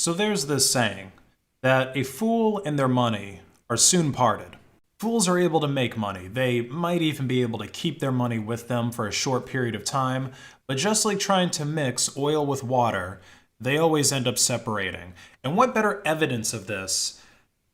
So there's this saying that a fool and their money are soon parted. Fools are able to make money. They might even be able to keep their money with them for a short period of time, but just like trying to mix oil with water, they always end up separating. And what better evidence of this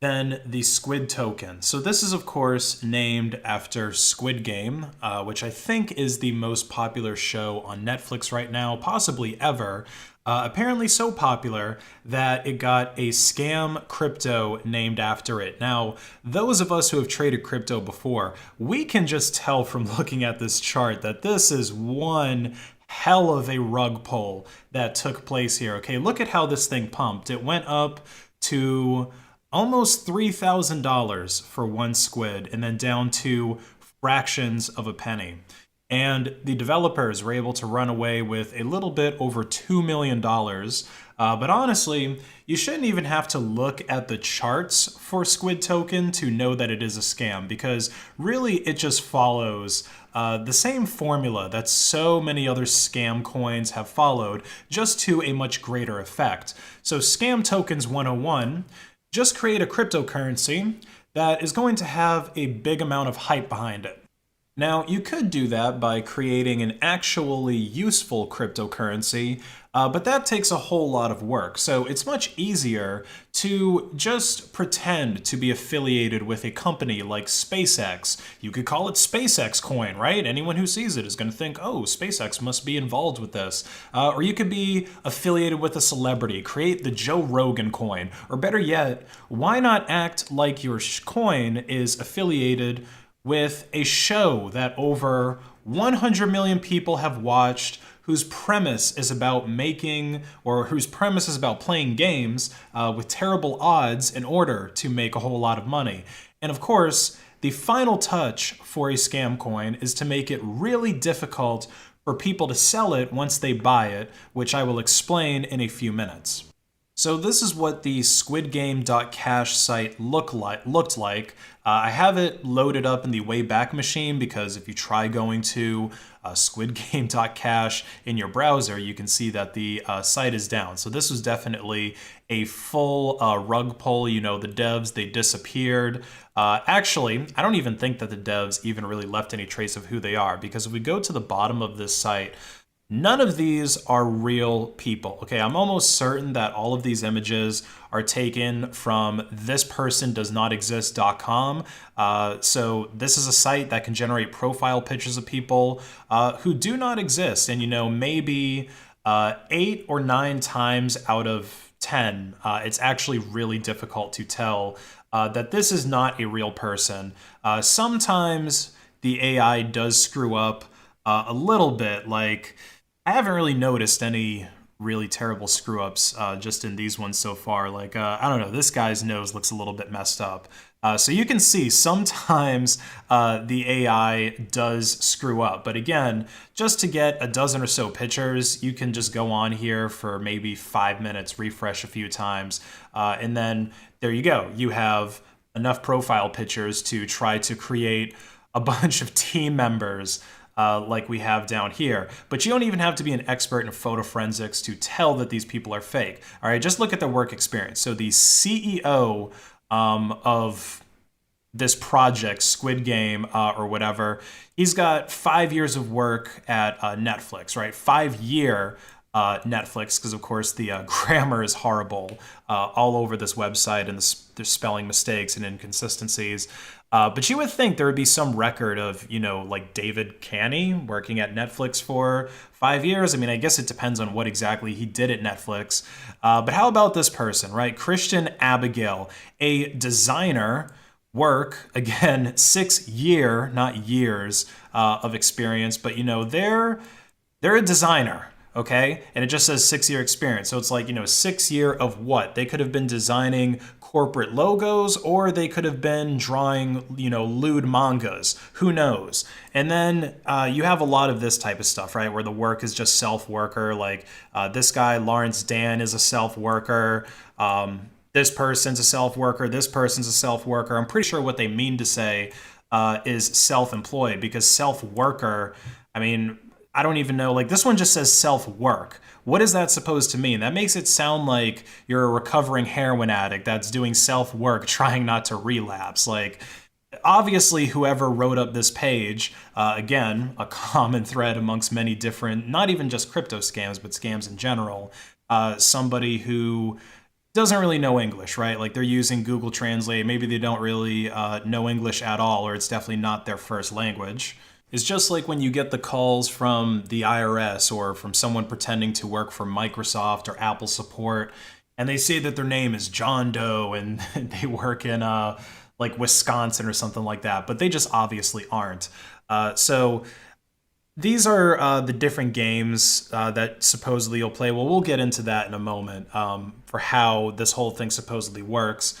than the Squid token? So this is, of course, named after Squid Game, which I think is the most popular show on Netflix right now, possibly ever. Apparently so popular that it got a scam crypto named after it. Now, those of us who have traded crypto before, we can just tell from looking at this chart that this is one hell of a rug pull that took place here. Okay, look at how this thing pumped. It went up to almost $3,000 for one squid and then down to fractions of a penny. And the developers were able to run away with a little bit over $2 million. But honestly, you shouldn't even have to look at the charts for Squid token to know that it is a scam, because really it just follows the same formula that so many other scam coins have followed, just to a much greater effect. So Scam Tokens 101, just create a cryptocurrency that is going to have a big amount of hype behind it. Now, you could do that by creating an actually useful cryptocurrency, but that takes a whole lot of work. So it's much easier to just pretend to be affiliated with a company like SpaceX. You could call it SpaceX coin, right? Anyone who sees it is going to think, oh, SpaceX must be involved with this. Or you could be affiliated with a celebrity, create the Joe Rogan coin. Or better yet, why not act like your coin is affiliated with a show that over 100 million people have watched, whose premise is about playing games with terrible odds in order to make a whole lot of money. And of course, the final touch for a scam coin is to make it really difficult for people to sell it once they buy it, which I will explain in a few minutes. So this is what the squidgame.cash site looked like. I have it loaded up in the Wayback Machine because if you try going to squidgame.cash in your browser, you can see that the site is down. So this was definitely a full rug pull. You know, the devs, they disappeared. Actually, I don't even think that the devs even really left any trace of who they are, because if we go to the bottom of this site, none of these are real people. Okay, I'm almost certain that all of these images are taken from thispersondoesnotexist.com. So this is a site that can generate profile pictures of people who do not exist. And, you know, maybe 8 or 9 times out of 10, it's actually really difficult to tell that this is not a real person. Sometimes the AI does screw up a little bit. Like, I haven't really noticed any really terrible screw-ups just in these ones so far. Like, I don't know, this guy's nose looks a little bit messed up. So you can see sometimes the AI does screw up. But again, just to get a dozen or so pictures, you can just go on here for maybe 5 minutes, refresh a few times, and then there you go. You have enough profile pictures to try to create a bunch of team members like we have down here. But you don't even have to be an expert in photo forensics to tell that these people are fake. All right, just look at their work experience. So the CEO of this project, Squid Game or whatever, he's got 5 years of work at Netflix, right? 5-year Netflix, because of course the grammar is horrible all over this website, and there's spelling mistakes and inconsistencies. But you would think there would be some record of, you know, like David Canny working at Netflix for 5 years. I mean, I guess it depends on what exactly he did at Netflix. But how about this person, right? Christian Abigail, a designer, work, again, 6-year, not years, of experience. But, you know, they're a designer. Okay, and it just says 6-year experience. So it's like, you know, 6 year of what? They could have been designing corporate logos, or they could have been drawing, you know, lewd mangas. Who knows? And then you have a lot of this type of stuff, right? Where the work is just self-worker. Like this guy, Lawrence Dan, is a self-worker. This person's a self-worker. This person's a self-worker. I'm pretty sure what they mean to say is self-employed, because self-worker, I mean, I don't even know, like this one just says self-work. what is that supposed to mean? That makes it sound like you're a recovering heroin addict that's doing self work, trying not to relapse. Like, obviously, whoever wrote up this page, again, a common thread amongst many different, not even just crypto scams, but scams in general, somebody who doesn't really know English, right? Like they're using Google Translate. Maybe they don't really know English at all, or it's definitely not their first language. It's just like when you get the calls from the IRS or from someone pretending to work for Microsoft or Apple support, and they say that their name is John Doe and they work in like Wisconsin or something like that, but they just obviously aren't. So these are the different games that supposedly you'll play. Well, we'll get into that in a moment for how this whole thing supposedly works.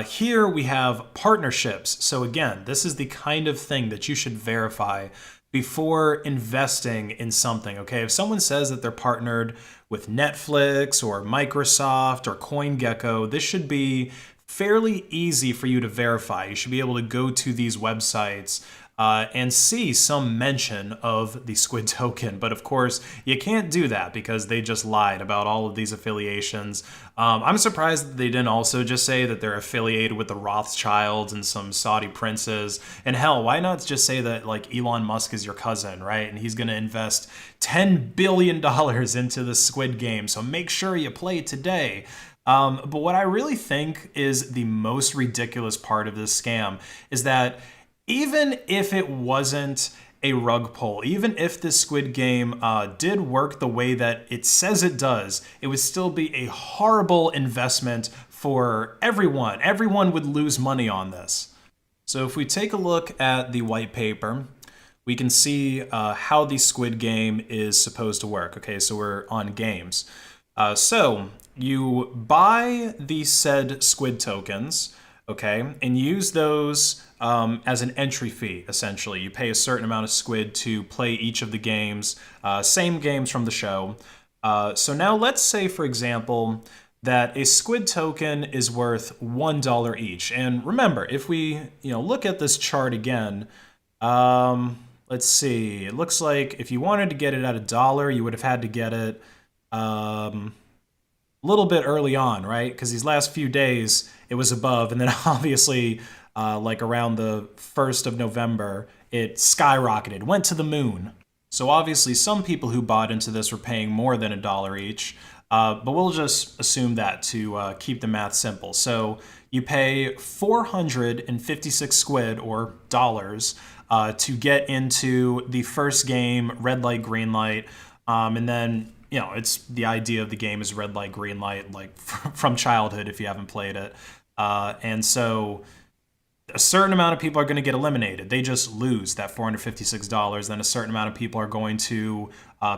Here we have partnerships. So, again, this is the kind of thing that you should verify before investing in something. Okay, if someone says that they're partnered with Netflix or Microsoft or CoinGecko, this should be fairly easy for you to verify. You should be able to go to these websites and see some mention of the Squid token. But of course, you can't do that because they just lied about all of these affiliations. I'm surprised that they didn't also just say that they're affiliated with the Rothschilds and some Saudi princes. And hell, why not just say that like Elon Musk is your cousin, right? And he's going to invest $10 billion into the Squid game. So make sure you play today. But what I really think is the most ridiculous part of this scam is that even if it wasn't a rug pull, even if this Squid game did work the way that it says it does, it would still be a horrible investment for everyone. Everyone would lose money on this. So if we take a look at the white paper, we can see how the Squid game is supposed to work. Okay, so we're on games. So you buy the said Squid tokens, okay, and use those as an entry fee, essentially. You pay a certain amount of Squid to play each of the games, same games from the show. So now let's say, for example, that a Squid token is worth $1 each. And remember, if we look at this chart again, let's see. It looks like if you wanted to get it at $1, you would have had to get it a little bit early on, right? Because these last few days it was above, and then obviously like around the 1st of November, it skyrocketed, went to the moon. So obviously some people who bought into this were paying more than $1 each, but we'll just assume that to keep the math simple. So you pay 456 Squid, or dollars, to get into the first game, red light, green light, and then it's the idea of the game is red light, green light, like from childhood if you haven't played it. And so a certain amount of people are going to get eliminated. They just lose that $456. Then a certain amount of people are going to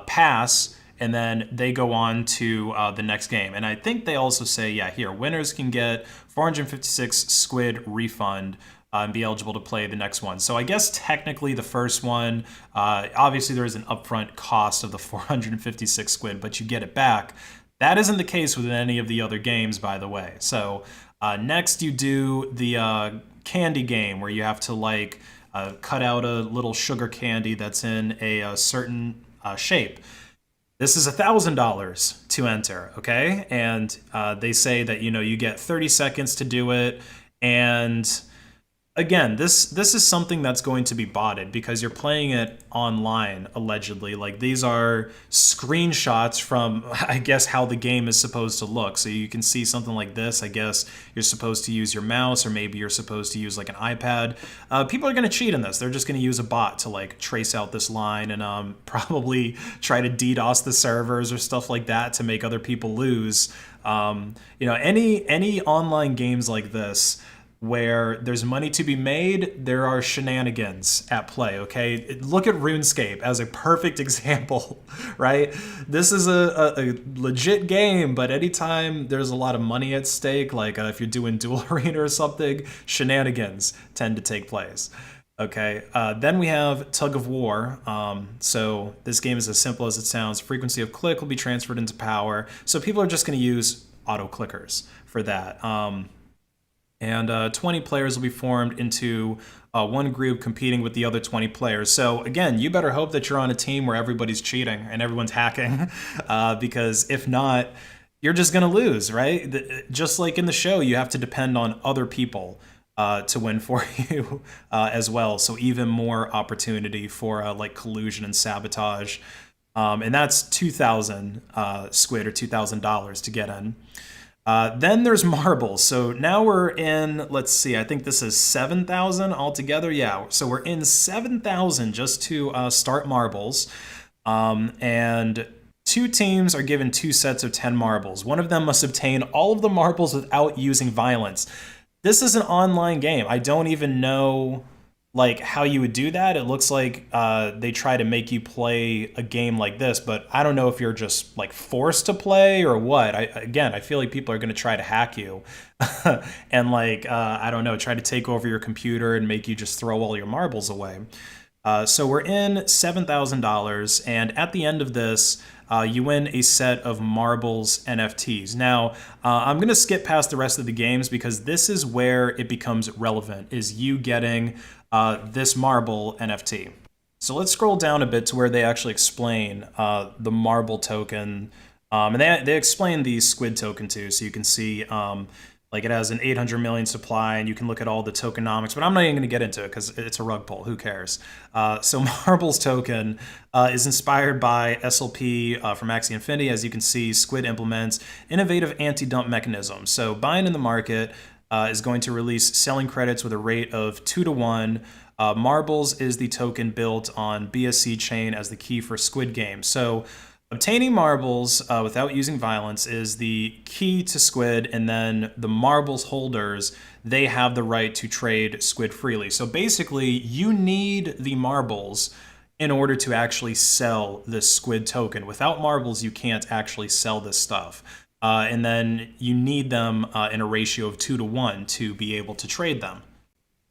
pass, and then they go on to the next game. And I think they also say, yeah, here, winners can get 456 Squid refund and be eligible to play the next one. So I guess technically the first one, obviously there is an upfront cost of the 456 Squid, but you get it back. That isn't the case with any of the other games, by the way. So next you do the candy game, where you have to like cut out a little sugar candy that's in a certain shape. This is $1,000 to enter, okay? And they say that you get 30 seconds to do it, and again, this is something that's going to be botted because you're playing it online, allegedly. Like, these are screenshots from, I guess, how the game is supposed to look. So you can see something like this. I guess you're supposed to use your mouse, or maybe you're supposed to use like an iPad. People are going to cheat in this. They're just going to use a bot to like trace out this line and probably try to DDoS the servers or stuff like that to make other people lose. Any online games like this where there's money to be made, there are shenanigans at play, okay? Look at RuneScape as a perfect example, right? This is a legit game, but anytime there's a lot of money at stake, like if you're doing Duel Arena or something, shenanigans tend to take place. Okay, then we have Tug of War. So this game is as simple as it sounds. Frequency of click will be transferred into power. So people are just going to use auto clickers for that. and 20 players will be formed into one group competing with the other 20 players. So again, you better hope that you're on a team where everybody's cheating and everyone's hacking, because if not, you're just gonna lose, right? Just like in the show, you have to depend on other people to win for you as well. So even more opportunity for like collusion and sabotage. And that's 2,000 squid or $2,000 to get in. Then there's marbles. So now we're in, let's see, I think this is 7,000 altogether. Yeah, so we're in 7,000 just to start marbles. And two teams are given two sets of 10 marbles. One of them must obtain all of the marbles without using violence. This is an online game. I don't even know like how you would do that. It looks like they try to make you play a game like this, but I don't know if you're just like forced to play or what. Again, I feel like people are going to try to hack you and like I don't know, try to take over your computer and make you just throw all your marbles away. So we're in $7,000, and at the end of this, you win a set of marbles NFTs. Now, I'm going to skip past the rest of the games because this is where it becomes relevant, is you getting this marble NFT. So let's scroll down a bit to where they actually explain the marble token. And they explain the squid token too, so you can see like it has an 800 million supply, and you can look at all the tokenomics, but I'm not even going to get into it because it's a rug pull. Who cares? So Marbles token is inspired by SLP from Axie Infinity. As you can see, Squid implements innovative anti-dump mechanisms. So buying in the market is going to release selling credits with a rate of 2 to 1. Marbles is the token built on BSC chain as the key for Squid Game. So obtaining marbles without using violence is the key to Squid, and then the marbles holders, they have the right to trade Squid freely. So basically, you need the marbles in order to actually sell this Squid token. Without marbles, you can't actually sell this stuff. And then you need them in a ratio of 2 to 1 to be able to trade them.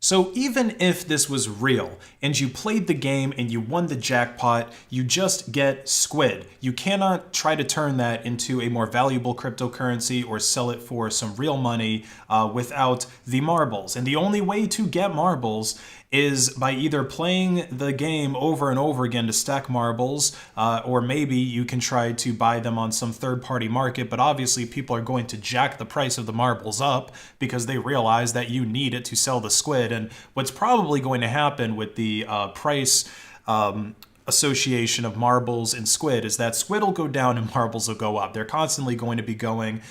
So even if this was real, and you played the game and you won the jackpot, you just get Squid. You cannot try to turn that into a more valuable cryptocurrency or sell it for some real money without the marbles. And the only way to get marbles is by either playing the game over and over again to stack marbles, or maybe you can try to buy them on some third-party market, but obviously people are going to jack the price of the marbles up because they realize that you need it to sell the Squid. And what's probably going to happen with the price association of marbles and Squid is that Squid will go down and marbles will go up. They're constantly going to be going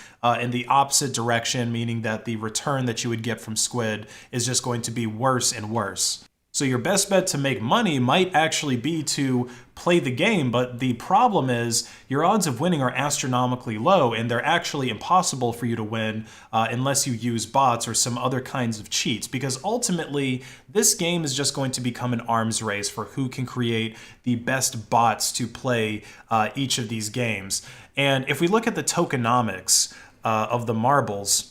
in the opposite direction, meaning that the return that you would get from Squid is just going to be worse and worse. So your best bet to make money might actually be to play the game, but the problem is your odds of winning are astronomically low, and they're actually impossible for you to win unless you use bots or some other kinds of cheats, because ultimately this game is just going to become an arms race for who can create the best bots to play each of these games. And if we look at the tokenomics of the marbles,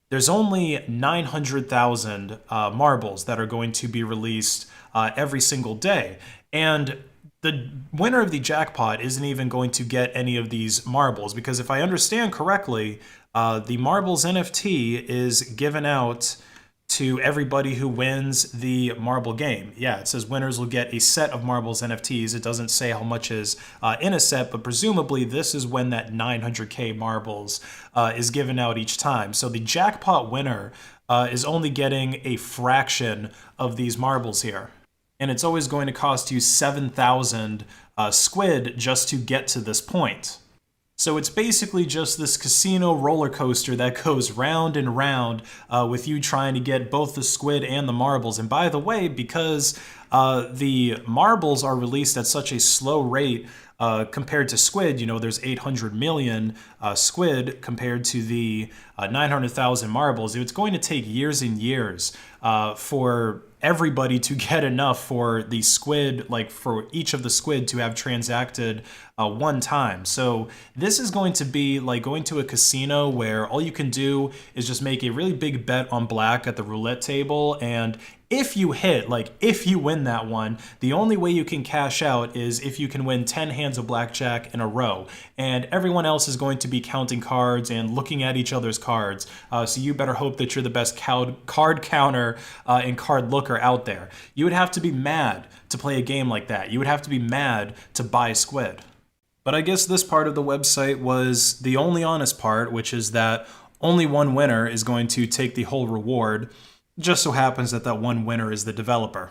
there's only 900,000 marbles that are going to be released every single day. And the winner of the jackpot isn't even going to get any of these marbles, because if I understand correctly, the marbles NFT is given out to everybody who wins the marble game. Yeah, it says winners will get a set of marbles NFTs. It doesn't say how much is in a set, but presumably this is when that 900K marbles is given out each time. So the jackpot winner is only getting a fraction of these marbles here. And it's always going to cost you 7,000 squid just to get to this point. So it's basically just this casino roller coaster that goes round and round with you trying to get both the squid and the marbles. And by the way, because the marbles are released at such a slow rate compared to Squid, you know, there's 800 million Squid compared to the 900,000 marbles. It's going to take years and years for everybody to get enough for the Squid, like for each of the Squid to have transacted one time. So this is going to be like going to a casino where all you can do is just make a really big bet on black at the roulette table, and If you hit, like if you win that one, the only way you can cash out is if you can win 10 hands of blackjack in a row. And everyone else is going to be counting cards and looking at each other's cards. So you better hope that you're the best card counter and card looker out there. You would have to be mad to play a game like that. You would have to be mad to buy Squid. But I guess this part of the website was the only honest part, which is that only one winner is going to take the whole reward. Just so happens that that one winner is the developer.